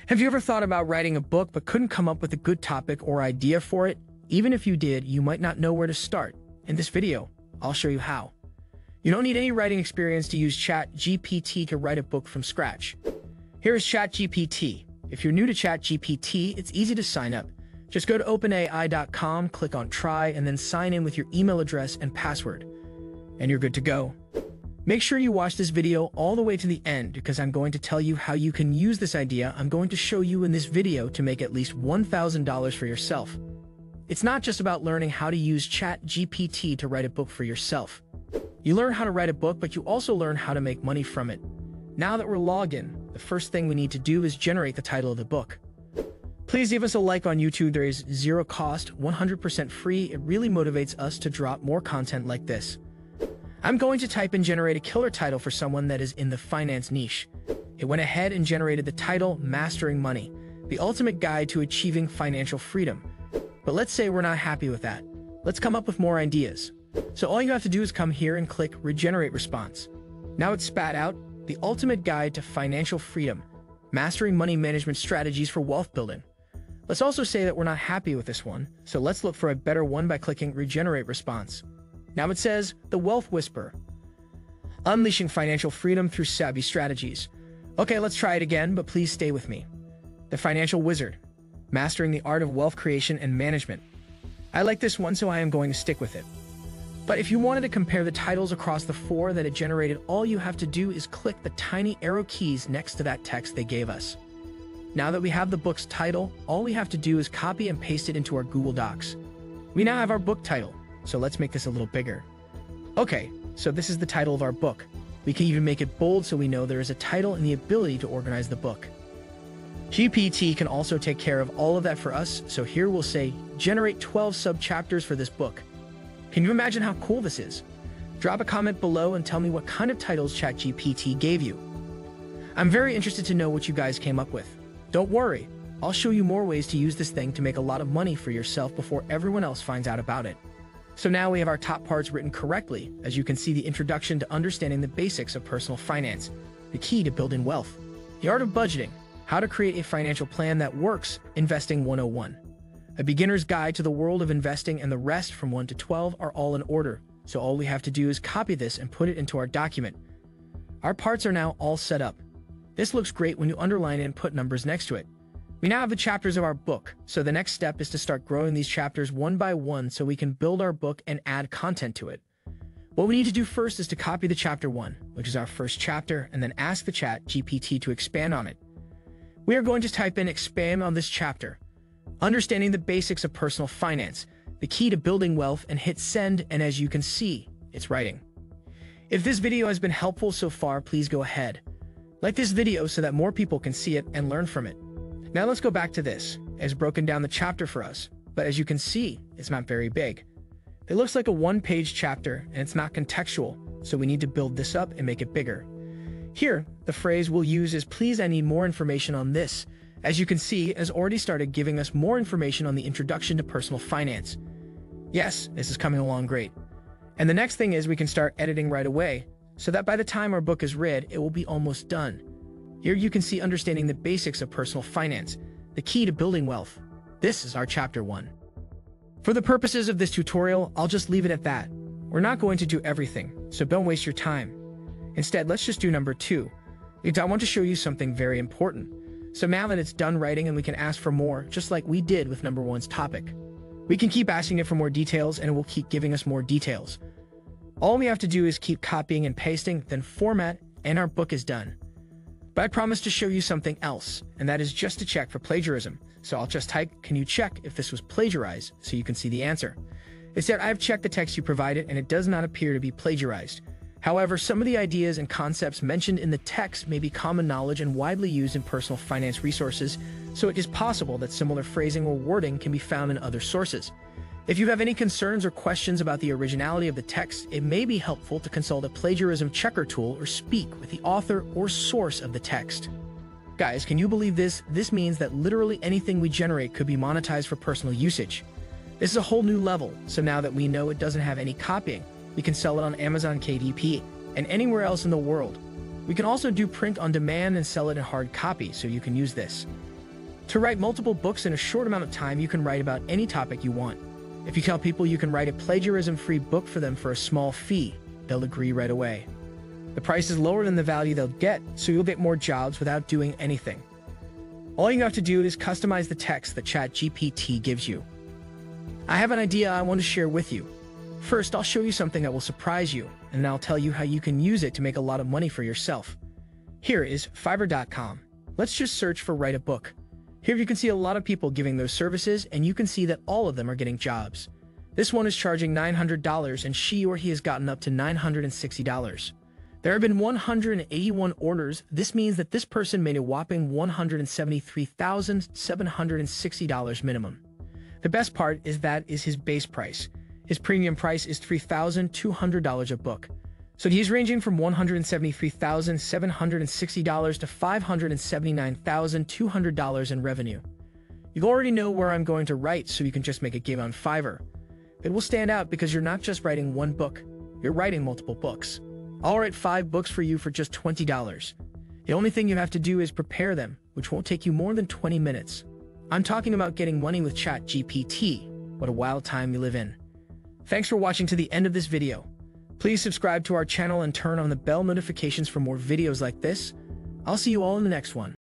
Have you ever thought about writing a book but couldn't come up with a good topic or idea for it? Even if you did, you might not know where to start. In this video, I'll show you how. You don't need any writing experience to use ChatGPT to write a book from scratch. Here is ChatGPT. If you're new to ChatGPT, it's easy to sign up. Just go to OpenAI.com, click on Try, and then sign in with your email address and password. And you're good to go. Make sure you watch this video all the way to the end because I'm going to tell you how you can use this idea I'm going to show you in this video to make at least $1,000 for yourself. It's not just about learning how to use ChatGPT to write a book for yourself. You learn how to write a book, but you also learn how to make money from it. Now that we're logged in, the first thing we need to do is generate the title of the book. Please give us a like on YouTube. There is zero cost, 100% free. It really motivates us to drop more content like this. I'm going to type and generate a killer title for someone that is in the finance niche. It went ahead and generated the title, Mastering Money, the ultimate guide to achieving financial freedom. But let's say we're not happy with that. Let's come up with more ideas. So all you have to do is come here and click Regenerate Response. Now it's spat out, the ultimate guide to financial freedom, mastering money management strategies for wealth building. Let's also say that we're not happy with this one, so let's look for a better one by clicking Regenerate Response. Now it says, The Wealth Whisperer, Unleashing Financial Freedom Through Savvy Strategies. Okay, let's try it again, but please stay with me. The Financial Wizard, Mastering the Art of Wealth Creation and Management. I like this one, so I am going to stick with it. But if you wanted to compare the titles across the four that it generated, all you have to do is click the tiny arrow keys next to that text they gave us. Now that we have the book's title, all we have to do is copy and paste it into our Google Docs. We now have our book title. So let's make this a little bigger. Okay, so this is the title of our book. We can even make it bold so we know there is a title and the ability to organize the book. GPT can also take care of all of that for us, so here we'll say, generate 12 sub-chapters for this book. Can you imagine how cool this is? Drop a comment below and tell me what kind of titles ChatGPT gave you. I'm very interested to know what you guys came up with. Don't worry, I'll show you more ways to use this thing to make a lot of money for yourself before everyone else finds out about it. So now we have our top parts written correctly. As you can see, the introduction to understanding the basics of personal finance, the key to building wealth, the art of budgeting, how to create a financial plan that works, investing 101, a beginner's guide to the world of investing, and the rest from 1 to 12 are all in order. So all we have to do is copy this and put it into our document. Our parts are now all set up. This looks great when you underline it and put numbers next to it. We now have the chapters of our book, so the next step is to start growing these chapters one by one so we can build our book and add content to it. What we need to do first is to copy the chapter 1, which is our first chapter, and then ask the ChatGPT to expand on it. We are going to type in expand on this chapter, understanding the basics of personal finance, the key to building wealth, and hit send, and as you can see, it's writing. If this video has been helpful so far, please go ahead. Like this video so that more people can see it and learn from it. Now let's go back to this. It's broken down the chapter for us, but as you can see, it's not very big. It looks like a one-page chapter and it's not contextual, so we need to build this up and make it bigger. Here, the phrase we'll use is please I need more information on this. As you can see, it has already started giving us more information on the introduction to personal finance. Yes, this is coming along great. And the next thing is we can start editing right away, so that by the time our book is read, it will be almost done. Here you can see understanding the basics of personal finance, the key to building wealth. This is our chapter 1. For the purposes of this tutorial, I'll just leave it at that. We're not going to do everything, so don't waste your time. Instead, let's just do number 2, because I want to show you something very important. So now that it's done writing and we can ask for more, just like we did with number 1's topic. We can keep asking it for more details and it will keep giving us more details. All we have to do is keep copying and pasting, then format, and our book is done. But I promised to show you something else, and that is just to check for plagiarism. So I'll just type, can you check if this was plagiarized, so you can see the answer. It said, I've checked the text you provided, and it does not appear to be plagiarized. However, some of the ideas and concepts mentioned in the text may be common knowledge and widely used in personal finance resources, so it is possible that similar phrasing or wording can be found in other sources. If you have any concerns or questions about the originality of the text, it may be helpful to consult a plagiarism checker tool or speak with the author or source of the text. Guys, can you believe this? This means that literally anything we generate could be monetized for personal usage. This is a whole new level, so now that we know it doesn't have any copying, we can sell it on Amazon KDP and anywhere else in the world. We can also do print on demand and sell it in hard copy, so you can use this. To write multiple books in a short amount of time, you can write about any topic you want. If you tell people you can write a plagiarism-free book for them for a small fee, they'll agree right away. The price is lower than the value they'll get, so you'll get more jobs without doing anything. All you have to do is customize the text that ChatGPT gives you. I have an idea I want to share with you. First, I'll show you something that will surprise you, and then I'll tell you how you can use it to make a lot of money for yourself. Here is Fiverr.com. Let's just search for write a book. Here you can see a lot of people giving those services, and you can see that all of them are getting jobs. This one is charging $900, and she or he has gotten up to $960. There have been 181 orders. This means that this person made a whopping $173,760 minimum. The best part is that is his base price. His premium price is $3,200 a book. So he's ranging from $173,760 to $579,200 in revenue. You already know where I'm going to write, so you can just make a game on Fiverr. It will stand out because you're not just writing one book, you're writing multiple books. I'll write 5 books for you for just $20. The only thing you have to do is prepare them, which won't take you more than 20 minutes. I'm talking about getting money with ChatGPT. What a wild time we live in. Thanks for watching to the end of this video. Please subscribe to our channel and turn on the bell notifications for more videos like this. I'll see you all in the next one.